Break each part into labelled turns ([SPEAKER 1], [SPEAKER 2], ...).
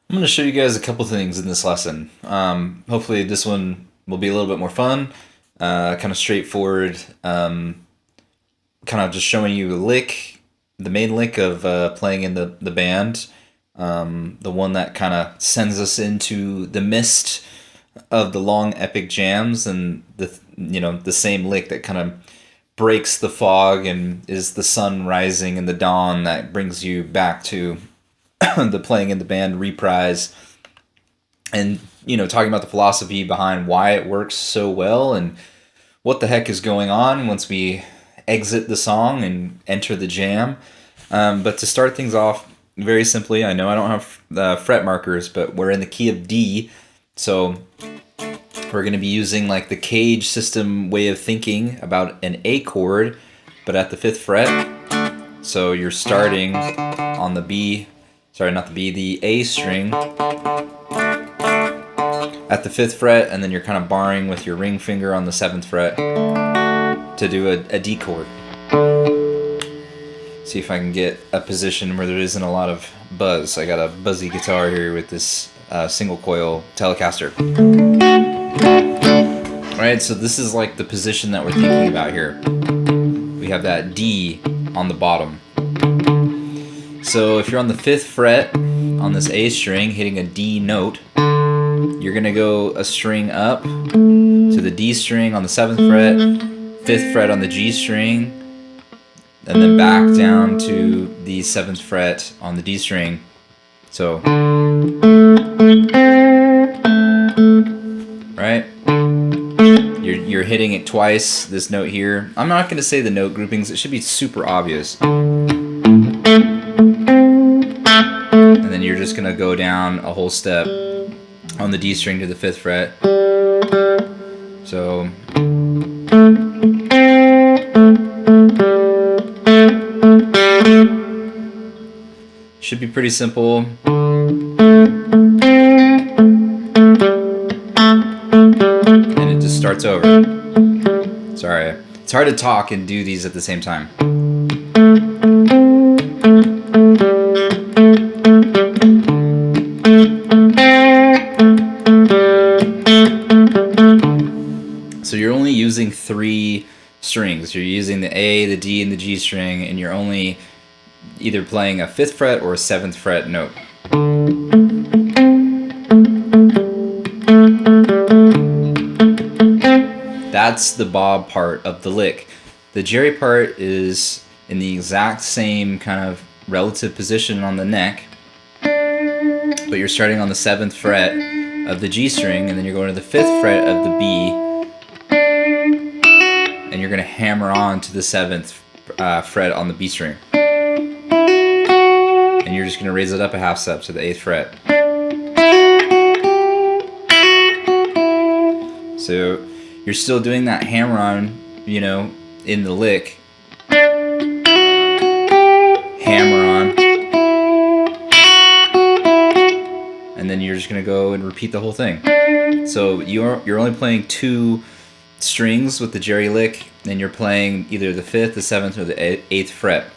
[SPEAKER 1] I'm going to show you guys a couple things in this lesson. Hopefully this one will be a little bit more fun, kind of straightforward, kind of just showing you a lick, the main lick of playing in the band, the one that kind of sends us into the mist of the long epic jams, and the same lick that kind of breaks the fog and is the sun rising and the dawn that brings you back to the playing in the band reprise, and talking about the philosophy behind why it works so well and what the heck is going on once we exit the song and enter the jam. But to start things off very simply, I know I don't have fret markers, but we're in the key of D, so we're going to be using like the cage system way of thinking about an A chord, but at the 5th fret. So you're starting on the B, sorry, not the B, the A string at the 5th fret, and then you're kind of barring with your ring finger on the 7th fret to do a D chord. See if I can get a position where there isn't a lot of buzz. I got a buzzy guitar here with this single coil Telecaster. Alright, so this is like the position that we're thinking about here. We have that D on the bottom. So if you're on the 5th fret on this A string hitting a D note, you're going to go a string up to the D string on the 7th fret, 5th fret on the G string, and then back down to the 7th fret on the D string. So, right? You're hitting it twice, this note here. I'm not going to say the note groupings, it should be super obvious. And then you're just going to go down a whole step on the D string to the 5th fret. So, should be pretty simple. And it just starts over. Sorry, it's hard to talk and do these at the same time. So you're only using 3 strings. You're using the A, the D, and the G string, and you're only either playing a 5th fret or a 7th fret note. That's the bob part of the lick. The jerry part is in the exact same kind of relative position on the neck, but you're starting on the 7th fret of the G string, and then you're going to the 5th fret of the B, and you're going to hammer on to the 7th fret on the B string. And you're just going to raise it up a half step to the 8th fret. So you're still doing that hammer on, in the lick. Hammer on. And then you're just going to go and repeat the whole thing. So you're only playing 2 strings with the jerry lick, and you're playing either the 5th, the 7th, or the 8th fret.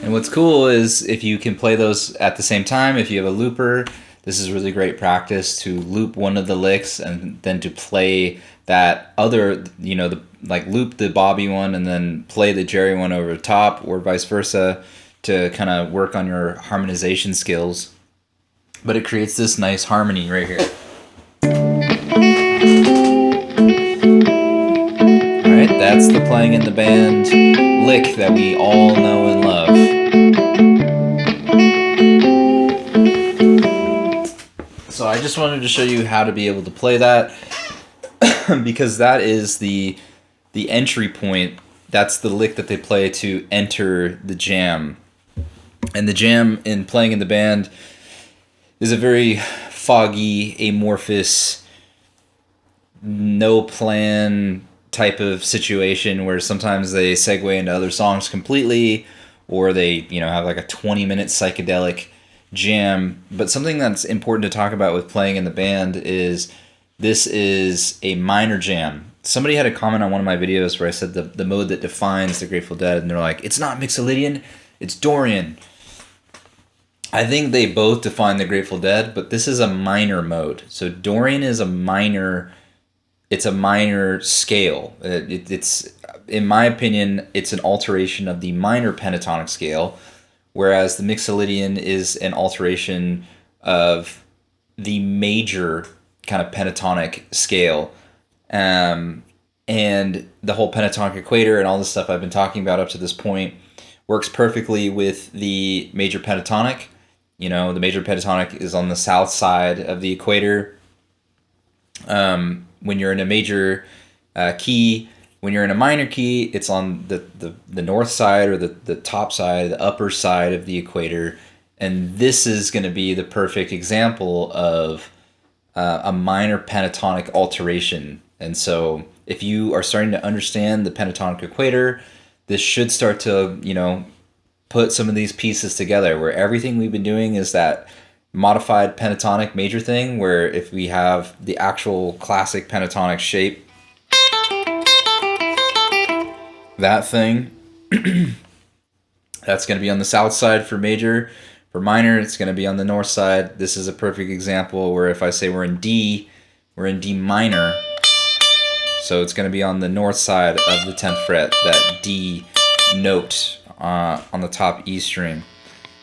[SPEAKER 1] And what's cool is if you can play those at the same time, if you have a looper, this is really great practice to loop one of the licks and then to play that other, loop the bobby one and then play the jerry one over the top, or vice versa, to kind of work on your harmonization skills. But it creates this nice harmony right here. Alright, that's the playing in the band lick that we all know and love. So I just wanted to show you how to be able to play that because that is the entry point. That's the lick that they play to enter the jam. And the jam in playing in the band is a very foggy, amorphous, no plan type of situation where sometimes they segue into other songs completely, or they, you know, have like a 20-minute psychedelic jam. But something that's important to talk about with playing in the band is this is a minor jam. Somebody had a comment on one of my videos where I said the mode that defines the Grateful Dead, and they're like, it's not Mixolydian, it's Dorian. I think they both define the Grateful Dead, but this is a minor mode. So Dorian is a minor, it's a minor scale. It's, in my opinion, it's an alteration of the minor pentatonic scale, whereas the Mixolydian is an alteration of the major kind of pentatonic scale. And the whole pentatonic equator and all the stuff I've been talking about up to this point works perfectly with the major pentatonic. You know, the major pentatonic is on the south side of the equator. When you're in a major key, when you're in a minor key, it's on the north side, or the top side, the upper side of the equator. And this is going to be the perfect example of a minor pentatonic alteration. And so if you are starting to understand the pentatonic equator, this should start to, you know, put some of these pieces together, where everything we've been doing is that modified pentatonic major thing, where if we have the actual classic pentatonic shape, that thing, that's going to be on the south side for major. For minor, it's going to be on the north side. This is a perfect example where if I say we're in D minor, so it's going to be on the north side of the 10th fret, that D note on the top E string.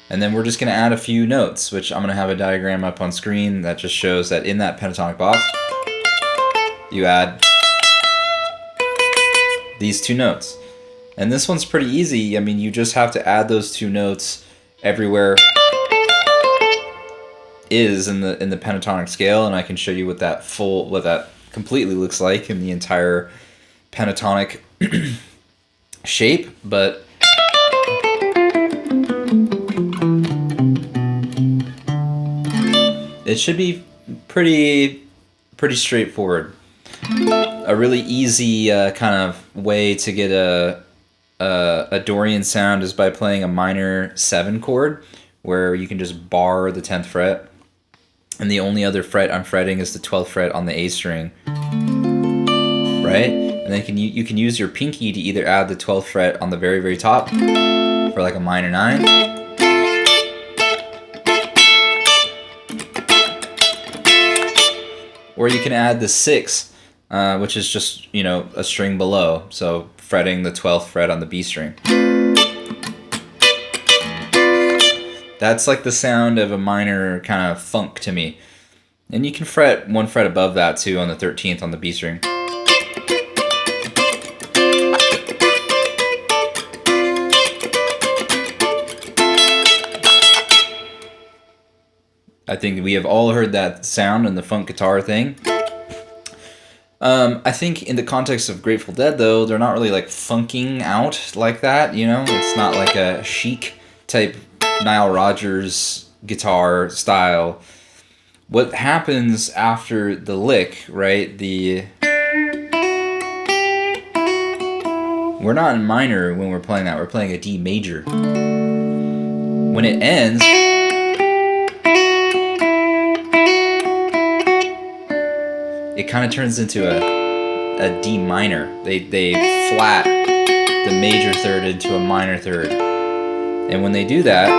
[SPEAKER 1] And then we're just going to add a few notes, which I'm going to have a diagram up on screen that just shows that in that pentatonic box, you add these two notes. And this one's pretty easy. I mean, you just have to add those two notes everywhere is in the pentatonic scale, and I can show you what that completely looks like in the entire pentatonic shape. But it should be pretty straightforward. A really easy kind of way to get a Dorian sound is by playing a minor 7 chord, where you can just bar the 10th fret, and the only other fret I'm fretting is the 12th fret on the A string, right? And then you can use your pinky to either add the 12th fret on the very, very top for like a minor 9, or you can add the 6, which is just, you know, a string below, so fretting the 12th fret on the B string. That's like the sound of a minor kind of funk to me. And you can fret one fret above that too on the 13th on the B string. I think we have all heard that sound in the funk guitar thing. I think in the context of Grateful Dead, though, they're not really like funking out like that, you know? It's not like a chic type Nile Rodgers guitar style. What happens after the lick, right? We're not in minor when we're playing that. We're playing a D major. When it ends, it kind of turns into a D minor. They flat the major third into a minor third. And when they do that,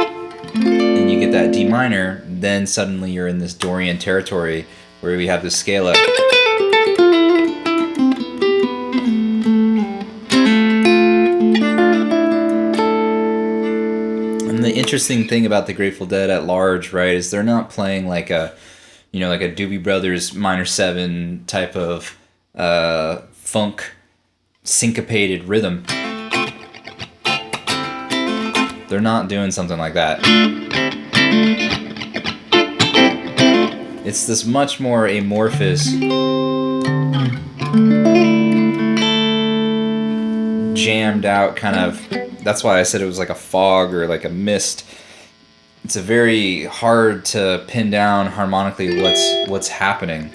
[SPEAKER 1] and you get that D minor, then suddenly you're in this Dorian territory where we have the scale up. And the interesting thing about the Grateful Dead at large, right, is they're not playing like a, you know, like a Doobie Brothers minor 7 type of funk syncopated rhythm. They're not doing something like that. It's this much more amorphous, jammed out kind of, that's why I said it was like a fog or like a mist. It's a very hard to pin down harmonically what's happening.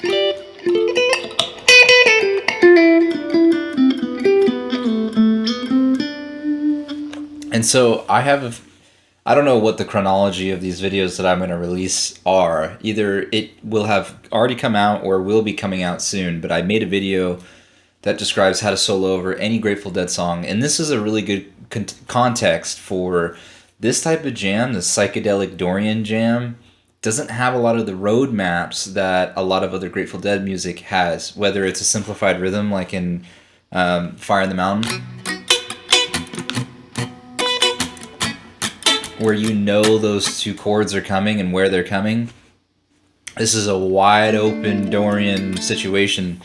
[SPEAKER 1] And And so I don't know what the chronology of these videos that I'm going to release are. Either it will have already come out or will be coming out soon, but I made a video that describes how to solo over any Grateful Dead song, and this is a really good context for this type of jam. The psychedelic Dorian jam doesn't have a lot of the road maps that a lot of other Grateful Dead music has, whether it's a simplified rhythm like in Fire in the Mountain, where you know those two chords are coming and where they're coming. This is a wide open Dorian situation.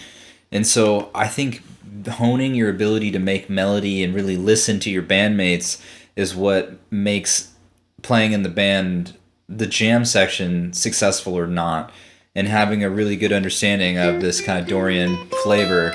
[SPEAKER 1] And so I think honing your ability to make melody and really listen to your bandmates is what makes playing in the band, the jam section, successful or not. And having a really good understanding of this kind of Dorian flavor.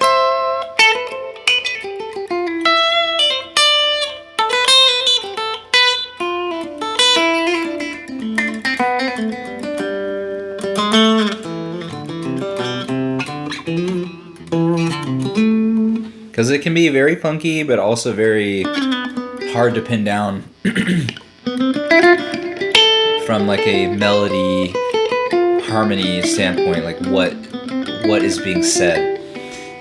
[SPEAKER 1] Because it can be very funky, but also very hard to pin down from like a melody harmony standpoint, like what is being said.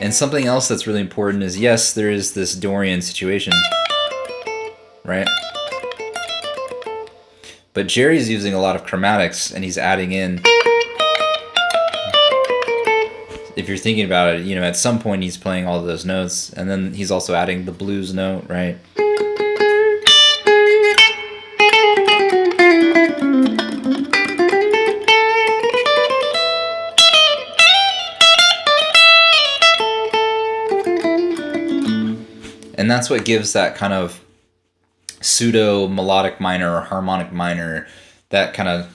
[SPEAKER 1] And something else that's really important is, yes, there is this Dorian situation, right? But Jerry's using a lot of chromatics, and he's adding in, if you're thinking about it, at some point he's playing all of those notes, and then he's also adding the blues note, right? And that's what gives that kind of pseudo melodic minor or harmonic minor, that kind of,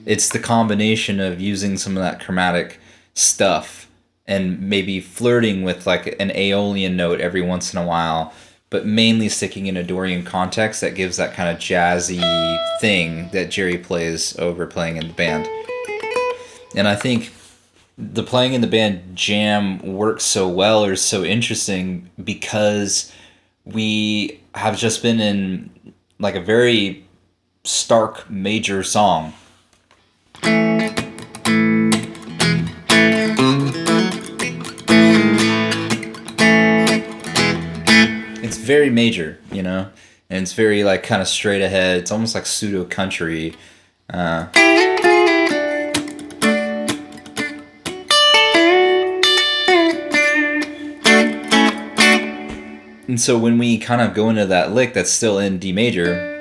[SPEAKER 1] it's the combination of using some of that chromatic stuff and maybe flirting with like an Aeolian note every once in a while, but mainly sticking in a Dorian context that gives that kind of jazzy thing that Jerry plays over playing in the band. And I think the playing in the band jam works so well, or is so interesting, because we have just been in like a very stark major song. It's very major, and it's very like kind of straight ahead. It's almost like pseudo country. And so when we kind of go into that lick that's still in D major,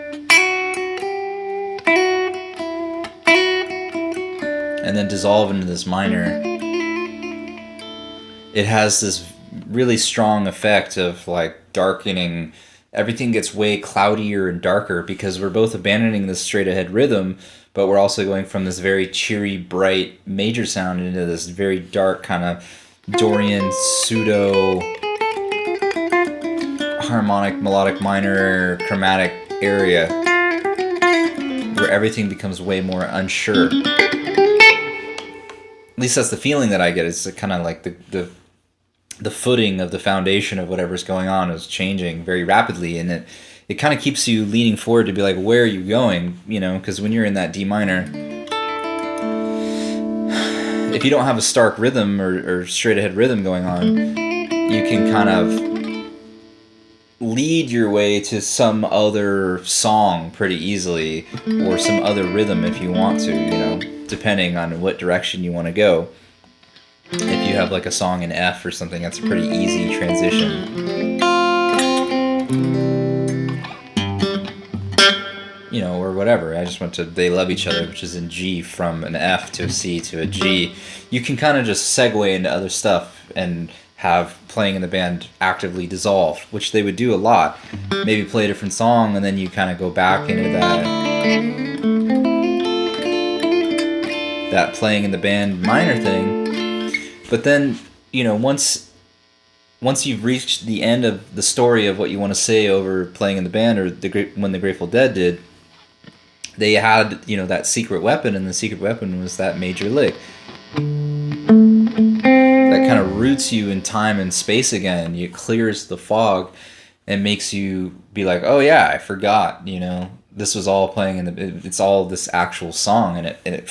[SPEAKER 1] and then dissolve into this minor, it has this really strong effect of like darkening. Everything gets way cloudier and darker because we're both abandoning this straight ahead rhythm, but we're also going from this very cheery, bright major sound into this very dark kind of Dorian pseudo harmonic, melodic minor, chromatic area where everything becomes way more unsure. At least that's the feeling that I get. It's kind of like the footing of the foundation of whatever's going on is changing very rapidly, and it kind of keeps you leaning forward to be like, where are you going? Because when you're in that D minor, if you don't have a stark rhythm or straight ahead rhythm going on, you can kind of lead your way to some other song pretty easily, or some other rhythm if you want to, depending on what direction you want to go. If you have like a song in F or something, that's a pretty easy transition. Or whatever. I just went to They Love Each Other, which is in G, from an F to a C to a G. You can kind of just segue into other stuff and have playing in the band actively dissolve, which they would do a lot. Maybe play a different song, and then you kind of go back into that playing in the band minor thing. But then, once you've reached the end of the story of what you want to say over playing in the band, or when the Grateful Dead did, they had, that secret weapon, and the secret weapon was that major lick. That kind of roots you in time and space again. It clears the fog. and makes you be like, oh yeah, I forgot, you know, this was all playing in it's all this actual song, and it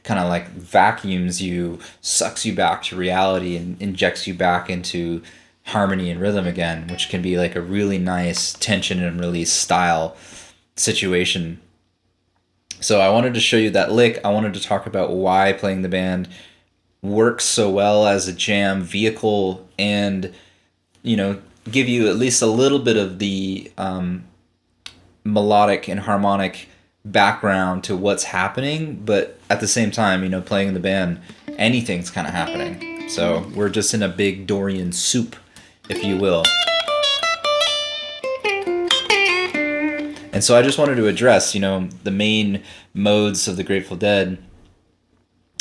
[SPEAKER 1] kind of like vacuums you, sucks you back to reality, and injects you back into harmony and rhythm again, which can be like a really nice tension and release style situation. So I wanted to show you that lick. I wanted to talk about why playing the band works so well as a jam vehicle, and, you know, give you at least a little bit of the melodic and harmonic background to what's happening, but at the same time, you know, playing in the band, anything's kind of happening. So we're just in a big Dorian soup, if you will. And so I just wanted to address, you know, the main modes of the Grateful Dead.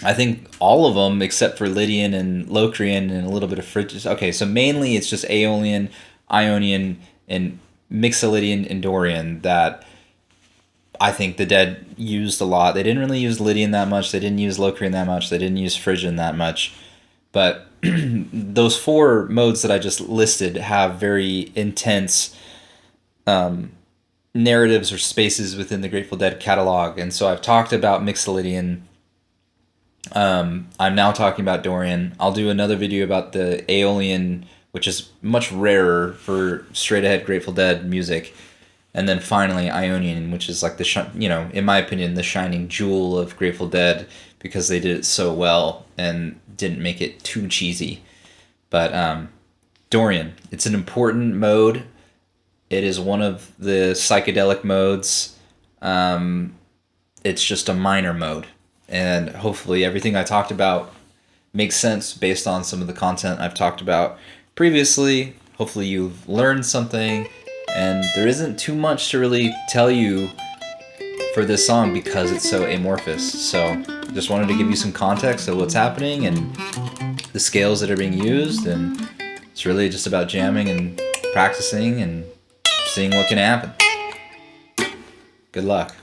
[SPEAKER 1] I think all of them, except for Lydian and Locrian and a little bit of Phrygian. Okay, so mainly it's just Aeolian, Ionian, and Mixolydian and Dorian that I think the Dead used a lot. They didn't really use Lydian that much. They didn't use Locrian that much. They didn't use Phrygian that much. But those four modes that I just listed have very intense narratives or spaces within the Grateful Dead catalog. And so I've talked about Mixolydian. I'm now talking about Dorian. I'll do another video about the Aeolian, which is much rarer for straight ahead Grateful Dead music. And then finally Ionian, which is like the, you know, in my opinion, the shining jewel of Grateful Dead, because they did it so well and didn't make it too cheesy. But Dorian, it's an important mode. It is one of the psychedelic modes. It's just a minor mode. And hopefully everything I talked about makes sense based on some of the content I've talked about previously. Hopefully you've learned something, and there isn't too much to really tell you for this song because it's so amorphous. So just wanted to give you some context of what's happening and the scales that are being used, and it's really just about jamming and practicing and seeing what can happen. Good luck.